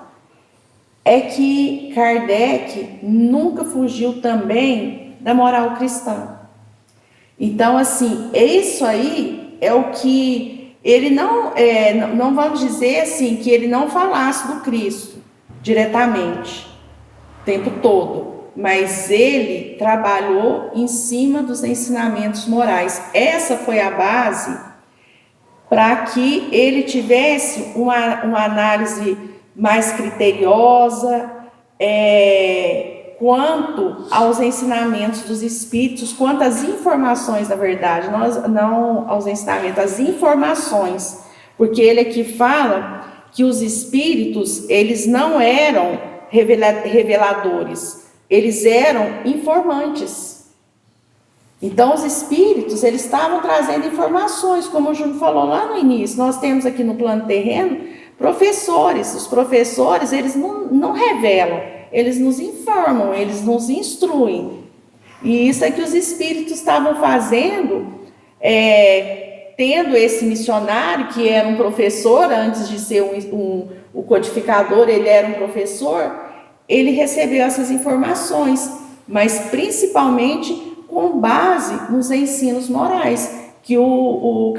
Speaker 1: é que Kardec nunca fugiu também da moral cristã. Então, assim, isso aí é o que ele não vamos dizer assim, que ele não falasse do Cristo diretamente, o tempo todo, mas ele trabalhou em cima dos ensinamentos morais. Essa foi a base para que ele tivesse uma análise mais criteriosa, quanto aos ensinamentos dos espíritos, quanto às informações, na verdade, não aos ensinamentos, às informações, porque ele aqui fala que os espíritos, eles não eram reveladores, eles eram informantes. Então, os espíritos, eles estavam trazendo informações, como o Júnior falou lá no início. Nós temos aqui no plano terreno professores. Os professores, eles não revelam, eles nos informam, eles nos instruem. E isso é que os espíritos estavam fazendo, tendo esse missionário, que era um professor, antes de ser o codificador, ele era um professor, ele recebeu essas informações, mas principalmente com base nos ensinos morais, que o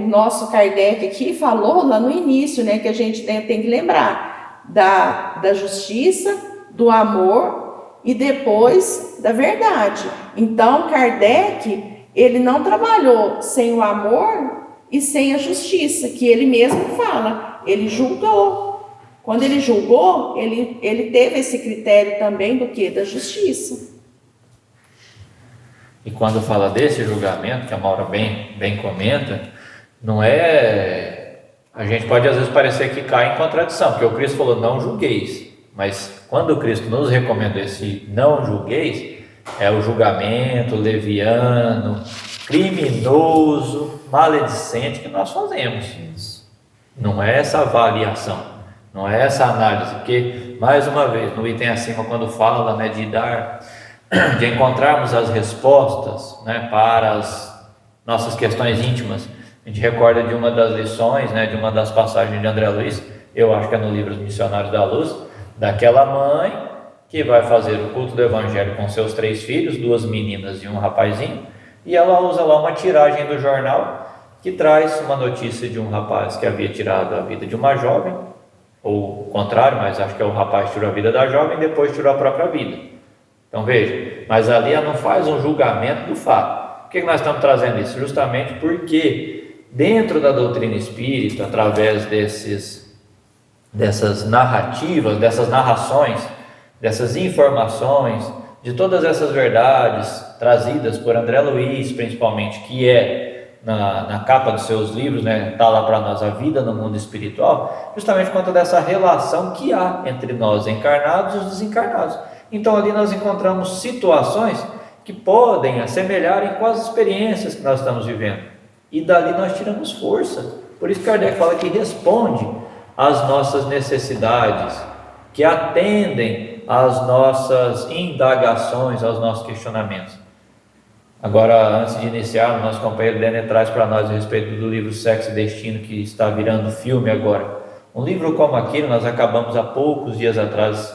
Speaker 1: nosso Kardec aqui falou lá no início, né, que a gente tem que lembrar da justiça, do amor e depois da verdade. Então, Kardec, ele não trabalhou sem o amor e sem a justiça, que ele mesmo fala, ele julgou. Quando ele julgou, ele teve esse critério também do quê? Da justiça.
Speaker 3: E quando fala desse julgamento, que a Maura bem comenta, não é... A gente pode às vezes parecer que cai em contradição, porque o Cristo falou, não julgueis. Mas quando o Cristo nos recomenda esse não julgueis, é o julgamento leviano, criminoso, maledicente que nós fazemos. Não é essa avaliação, não é essa análise, porque, mais uma vez, no item acima, quando fala, né, de encontrarmos as respostas, né, para as nossas questões íntimas, a gente recorda de uma das lições, né, de uma das passagens de André Luiz, eu acho que é no livro Os Missionários da Luz, daquela mãe que vai fazer o culto do Evangelho com seus 3 filhos, 2 meninas e um rapazinho, e ela usa lá uma tiragem do jornal que traz uma notícia de um rapaz que havia tirado a vida de uma jovem, ou o contrário, mas acho que é o rapaz que tirou a vida da jovem e depois tirou a própria vida. Então veja, mas ali ela não faz um julgamento do fato. Por que nós estamos trazendo isso? Justamente porque dentro da doutrina espírita, através dessas narrativas, dessas narrações, dessas informações, de todas essas verdades trazidas por André Luiz, principalmente, que é na capa dos seus livros, né, está lá para nós a vida no mundo espiritual, justamente por conta dessa relação que há entre nós encarnados e os desencarnados. Então ali nós encontramos situações que podem assemelharem com as experiências que nós estamos vivendo, e dali nós tiramos força. Por isso Kardec fala que responde às nossas necessidades, que atendem às nossas indagações, aos nossos questionamentos. Agora, antes de iniciar, o nosso companheiro Dene traz para nós a respeito do livro Sexo e Destino, que está virando filme agora. Um livro como aquele, nós acabamos há poucos dias atrás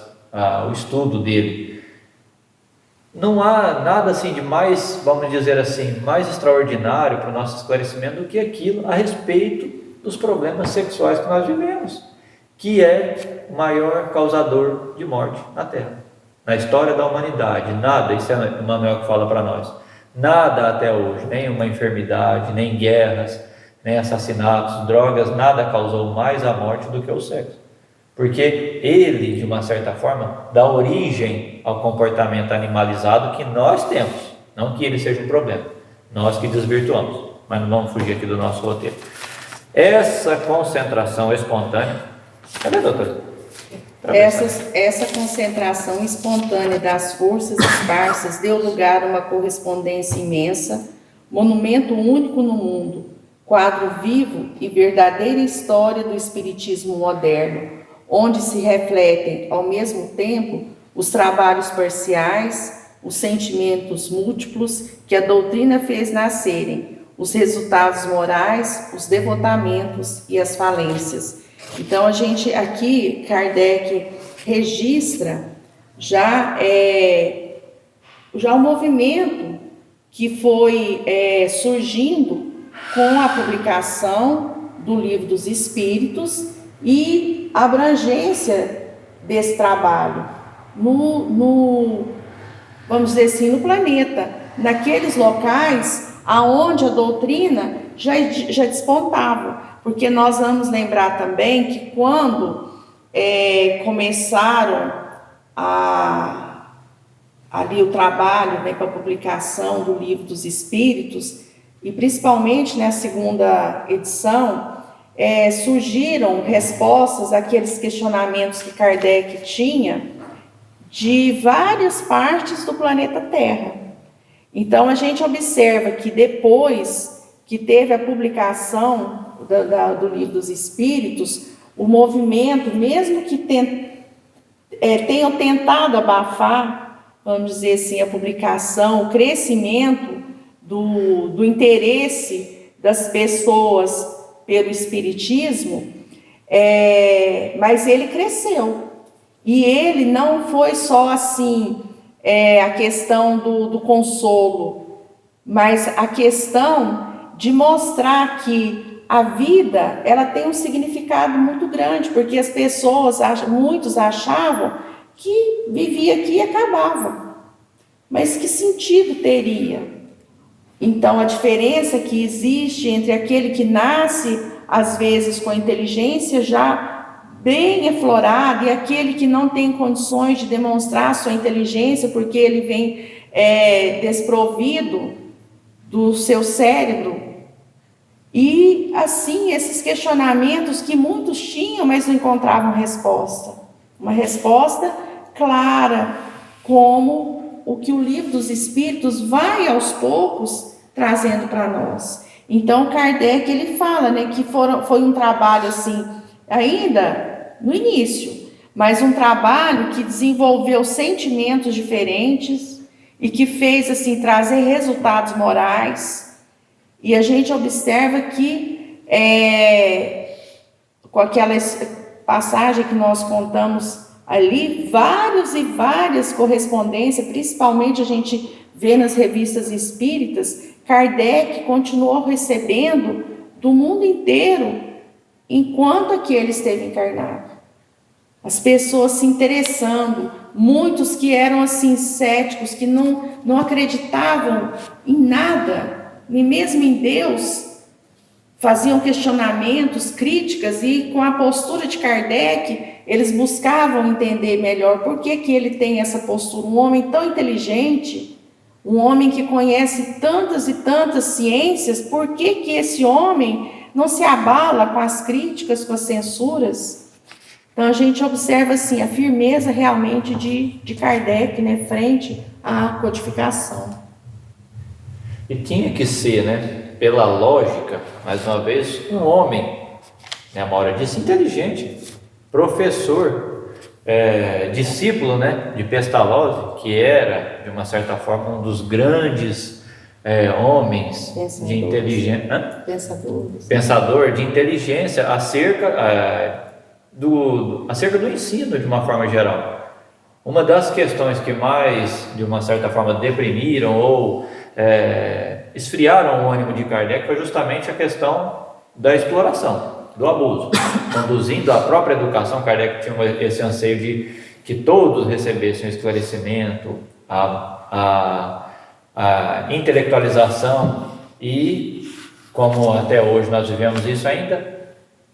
Speaker 3: o estudo dele. Não há nada assim de mais, vamos dizer assim, mais extraordinário para o nosso esclarecimento do que aquilo a respeito dos problemas sexuais que nós vivemos, que é o maior causador de morte na Terra, na história da humanidade. Nada, isso é Emmanuel que fala para nós, nada até hoje, nenhuma enfermidade, nem guerras, nem assassinatos, drogas, nada causou mais a morte do que o sexo, porque ele, de uma certa forma, dá origem ao comportamento animalizado que nós temos, não que ele seja um problema, nós que desvirtuamos, mas não vamos fugir aqui do nosso roteiro. Essa concentração espontânea, cadê, doutor?
Speaker 1: Essa concentração espontânea das forças esparsas deu lugar a uma correspondência imensa, monumento único no mundo, quadro vivo e verdadeira história do espiritismo moderno, onde se refletem ao mesmo tempo os trabalhos parciais, os sentimentos múltiplos que a doutrina fez nascerem, os resultados morais, os devotamentos e as falências. Então, a gente aqui, Kardec registra já o movimento que foi surgindo com a publicação do Livro dos Espíritos e a abrangência desse trabalho vamos dizer assim, no planeta, naqueles locais aonde a doutrina já despontava. Porque nós vamos lembrar também que quando começaram ali o trabalho, né, para a publicação do Livro dos Espíritos, e principalmente na segunda edição, surgiram respostas àqueles questionamentos que Kardec tinha de várias partes do planeta Terra. Então a gente observa que depois que teve a publicação do Livro dos Espíritos, o movimento, mesmo que tenham tentado abafar, vamos dizer assim, a publicação, o crescimento do interesse das pessoas pelo Espiritismo, mas ele cresceu. E ele não foi só assim, a questão do consolo, mas a questão de mostrar que a vida, ela tem um significado muito grande, porque as pessoas, muitos achavam que vivia aqui e acabava. Mas que sentido teria? Então, a diferença que existe entre aquele que nasce, às vezes, com a inteligência já bem aflorada, e aquele que não tem condições de demonstrar sua inteligência, porque ele vem desprovido do seu cérebro. E assim, esses questionamentos que muitos tinham, mas não encontravam resposta. Uma resposta clara, como o que o Livro dos Espíritos vai aos poucos trazendo para nós. Então Kardec, ele fala, né, que foi um trabalho assim, ainda no início, mas um trabalho que desenvolveu sentimentos diferentes e que fez assim trazer resultados morais. E a gente observa que, com aquela passagem que nós contamos ali, várias correspondências, principalmente a gente vê nas revistas espíritas, Kardec continuou recebendo do mundo inteiro, enquanto aqui ele esteve encarnado. As pessoas se interessando, muitos que eram assim céticos, que não acreditavam em nada, nem mesmo em Deus, faziam questionamentos, críticas, e com a postura de Kardec, eles buscavam entender melhor por que ele tem essa postura. Um homem tão inteligente, Um homem que conhece tantas e tantas ciências, por que que esse homem não se abala com as críticas, com as censuras? Então a gente observa assim a firmeza realmente de Kardec, né, frente à codificação.
Speaker 3: E tinha que ser, né, pela lógica, mais uma vez, um homem, né, a Maura disse, inteligente, professor, discípulo, né, de Pestalozzi, que era, de uma certa forma, um dos grandes homens de inteligência, pensador de inteligência acerca do ensino de uma forma geral. Uma das questões que mais, de uma certa forma, deprimiram ou esfriaram o ânimo de Kardec foi justamente a questão da exploração, do abuso, conduzindo a própria educação. Kardec tinha esse anseio de que todos recebessem o esclarecimento, a intelectualização e, como até hoje nós vivemos isso ainda,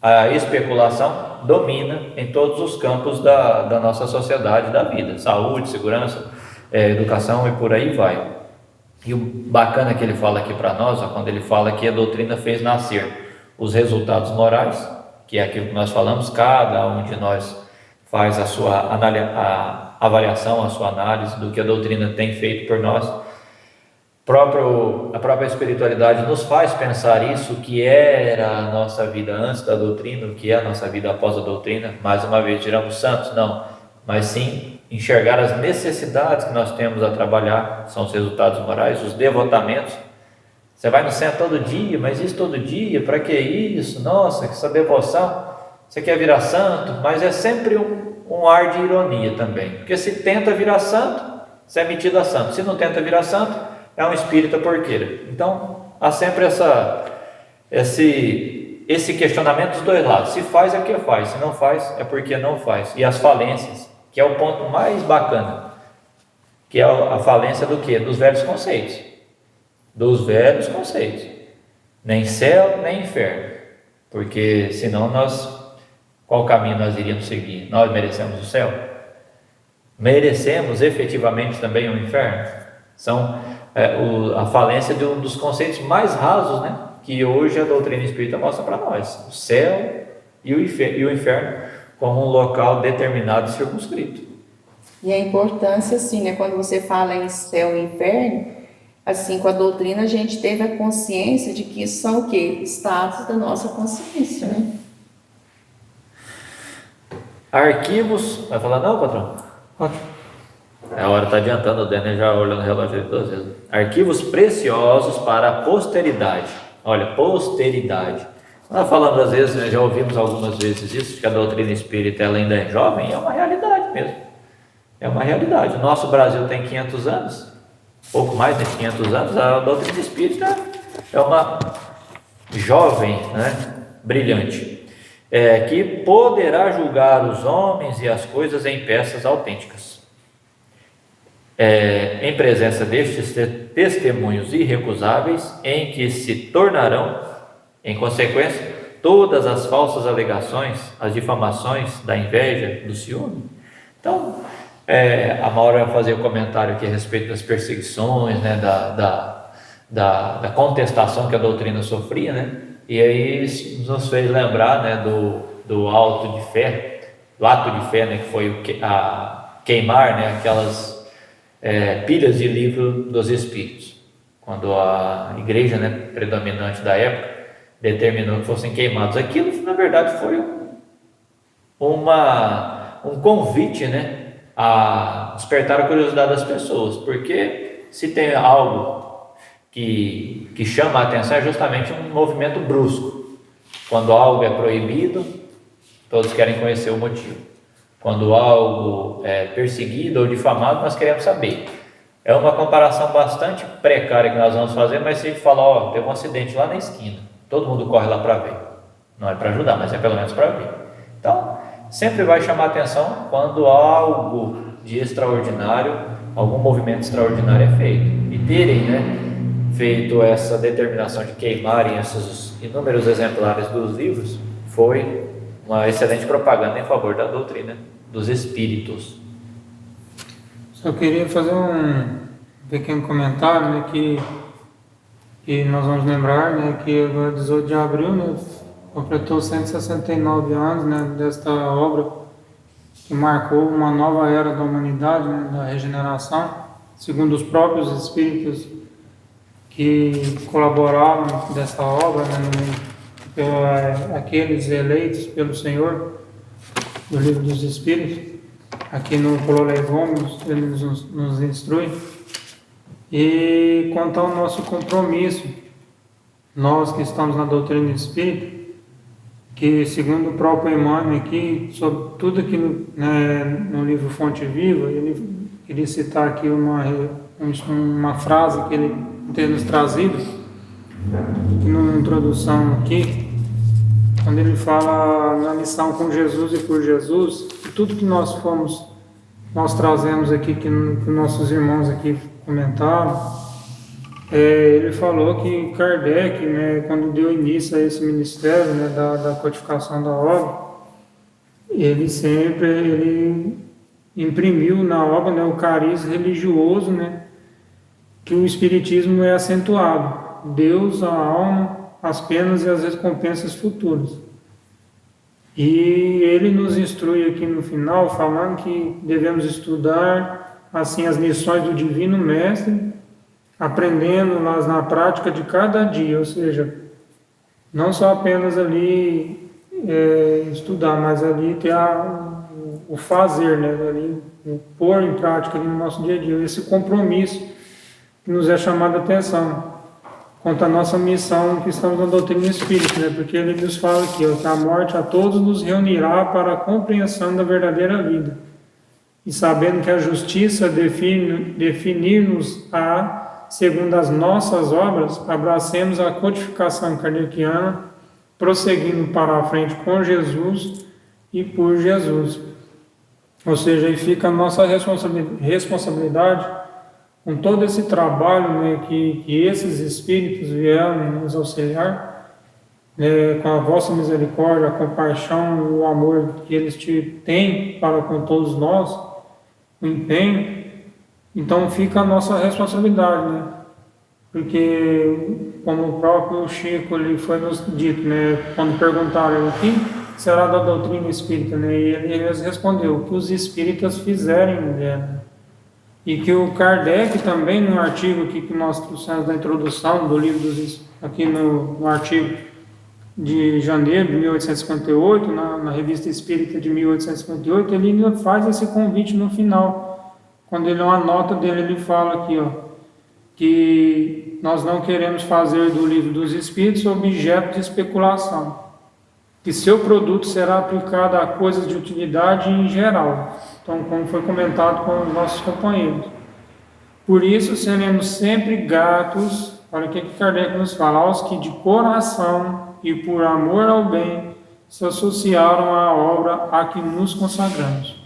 Speaker 3: a especulação domina em todos os campos da nossa sociedade, da vida, saúde, segurança, educação e por aí vai. E o bacana que ele fala aqui para nós, quando ele fala que a doutrina fez nascer os resultados morais, que é aquilo que nós falamos, cada um de nós faz a sua avaliação, a sua análise do que a doutrina tem feito por nós. A própria espiritualidade nos faz pensar isso, que era a nossa vida antes da doutrina, o que é a nossa vida após a doutrina. Mais uma vez, viramos santos? Não, mas sim enxergar as necessidades que nós temos a trabalhar, são os resultados morais, os devotamentos. Você vai no centro todo dia, mas isso todo dia, para que isso? Nossa, que essa devoção, você quer virar santo, mas é sempre um ar de ironia também, porque se tenta virar santo, você é metido a santo, se não tenta virar santo, é um espírita porqueira. Então, há sempre esse questionamento dos dois lados, se faz é porque faz, se não faz é porque não faz, e as falências, que é o ponto mais bacana, que é a falência do quê? Dos velhos conceitos, nem céu, nem inferno, porque senão qual caminho nós iríamos seguir? Nós merecemos o céu? Merecemos efetivamente também o inferno? São a falência de um dos conceitos mais rasos, né, que hoje a doutrina espírita mostra para nós, o céu e o inferno como um local determinado e circunscrito.
Speaker 1: E a importância, assim, né, quando você fala em céu e inferno, assim, com a doutrina a gente teve a consciência de que isso são o quê? Estados da nossa consciência, né?
Speaker 3: Arquivos, vai falar não, patrão?
Speaker 2: Pode.
Speaker 3: A hora está adiantando, o Daniel já olhando o relógio de 2 vezes. Arquivos preciosos para a posteridade. Olha, posteridade. Nós falamos às vezes, já ouvimos algumas vezes isso, que a doutrina espírita ela ainda é jovem, é uma realidade mesmo. É uma realidade. O nosso Brasil tem 500 anos, pouco mais de 500 anos, a doutrina espírita é uma jovem, né, brilhante, que poderá julgar os homens e as coisas em peças autênticas. Em presença destes testemunhos irrecusáveis, em que se tornarão, em consequência, todas as falsas alegações, as difamações da inveja, do ciúme. Então, a Maura vai fazer um comentário aqui a respeito das perseguições, né, da contestação que a doutrina sofria, né, e aí isso nos fez lembrar, né, do ato de fé, né, que foi queimar, né, aquelas pilhas de livro dos Espíritos, quando a igreja, né, predominante da época determinou que fossem queimados. Aquilo, na verdade, foi um convite, né, a despertar a curiosidade das pessoas, porque se tem algo que chama a atenção é justamente um movimento brusco. Quando algo é proibido, todos querem conhecer o motivo. Quando algo é perseguido ou difamado, nós queremos saber. É uma comparação bastante precária que nós vamos fazer, mas se a gente falar, teve um acidente lá na esquina, todo mundo corre lá para ver. Não é para ajudar, mas é pelo menos para ver. Então, sempre vai chamar atenção quando algo de extraordinário, algum movimento extraordinário é feito. E terem, né, feito essa determinação de queimarem esses inúmeros exemplares dos livros foi uma excelente propaganda em favor da doutrina dos espíritos.
Speaker 2: Só queria fazer um pequeno comentário, né, que nós vamos lembrar, né, que agora 18 de abril, né, completou 169 anos, né, desta obra que marcou uma nova era da humanidade, né, da regeneração, segundo os próprios espíritos que colaboraram dessa obra, né, aqueles eleitos pelo Senhor, do Livro dos Espíritos. Aqui no Prolegômenos ele nos instrui. E quanto ao nosso compromisso, nós que estamos na doutrina espírita, que segundo o próprio Emmanuel aqui, sobre tudo aqui no livro Fonte Viva, ele queria citar aqui uma frase que ele tem nos trazido, numa introdução aqui, quando ele fala na missão com Jesus e por Jesus, que tudo que nós trazemos aqui, que nossos irmãos aqui comentaram, ele falou que Kardec, né, quando deu início a esse ministério, né, da codificação da obra, ele imprimiu na obra, né, o cariz religioso, né, que o Espiritismo é acentuado: Deus, a alma, as penas e as recompensas futuras. E ele nos instrui aqui no final, falando que devemos estudar assim as lições do Divino Mestre, aprendendo-las na prática de cada dia, ou seja, não só apenas ali estudar, mas ali ter o fazer, né, ali, pôr em prática ali no nosso dia a dia, esse compromisso que nos é chamado a atenção quanto à nossa missão que estamos na doutrina espírita, né, porque ele nos fala aqui, que a morte a todos nos reunirá para a compreensão da verdadeira vida, e sabendo que a justiça definir-nos-á segundo as nossas obras, abracemos a codificação kardeciana, prosseguindo para a frente com Jesus e por Jesus. Ou seja, aí fica a nossa responsabilidade com todo esse trabalho, né, que esses espíritos vieram nos auxiliar, com a vossa misericórdia, a compaixão, o amor que eles têm para com todos nós, o empenho. Então fica a nossa responsabilidade, né? Porque, como o próprio Chico ali foi nos dito, né, quando perguntaram o que será da doutrina espírita, né, e ele respondeu: o que os espíritas fizerem dela. E que o Kardec também, no artigo aqui que nós trouxemos da introdução do livro aqui no artigo de janeiro de 1858, na Revista Espírita de 1858, ele ainda faz esse convite no final. Quando ele uma nota dele, ele fala aqui, que nós não queremos fazer do Livro dos Espíritos objeto de especulação, que seu produto será aplicado a coisas de utilidade em geral. Então, como foi comentado com os nossos companheiros. Por isso, seremos sempre gratos, olha o que Kardec nos fala, aos que de coração e por amor ao bem se associaram à obra a que nos consagramos.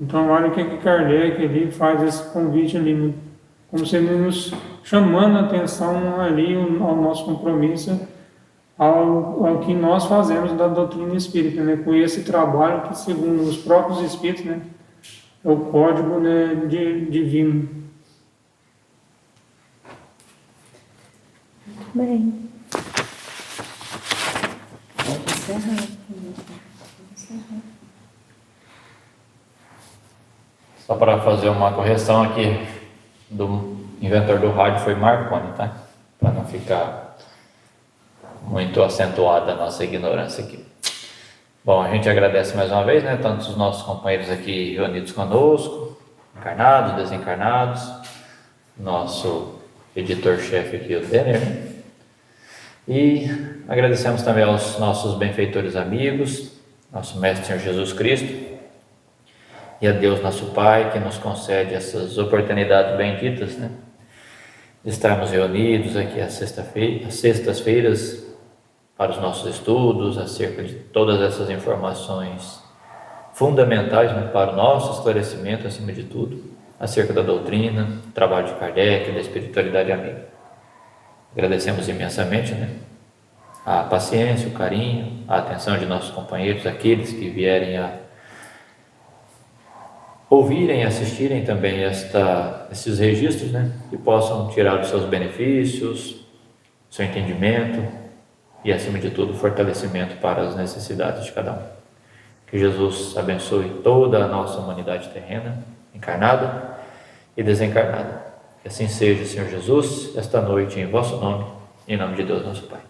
Speaker 2: Então, olha o que Kardec ali faz esse convite ali, como se ele nos chamando a atenção ali ao nosso compromisso, ao que nós fazemos da doutrina espírita, né, com esse trabalho que, segundo os próprios espíritos, né, é o código, né, divino.
Speaker 1: Muito bem. Pode encerrar.
Speaker 3: Só para fazer uma correção aqui, do inventor do rádio foi Marconi, tá? Para não ficar muito acentuada a nossa ignorância aqui. Bom, a gente agradece mais uma vez, né, tanto os nossos companheiros aqui reunidos conosco, encarnados, desencarnados, nosso editor-chefe aqui, o Denner, né? E agradecemos também aos nossos benfeitores amigos, nosso Mestre Senhor Jesus Cristo, e a Deus nosso Pai, que nos concede essas oportunidades benditas, né, de estarmos reunidos aqui às sextas-feiras, para os nossos estudos acerca de todas essas informações fundamentais, né, para o nosso esclarecimento, acima de tudo, acerca da doutrina, do trabalho de Kardec, da espiritualidade amiga. Agradecemos imensamente, né, a paciência, o carinho, a atenção de nossos companheiros, aqueles que vierem a ouvirem e assistirem também esses registros, né? E possam tirar os seus benefícios, seu entendimento e, acima de tudo, fortalecimento para as necessidades de cada um. Que Jesus abençoe toda a nossa humanidade terrena, encarnada e desencarnada. Que assim seja, Senhor Jesus, esta noite em vosso nome, em nome de Deus nosso Pai.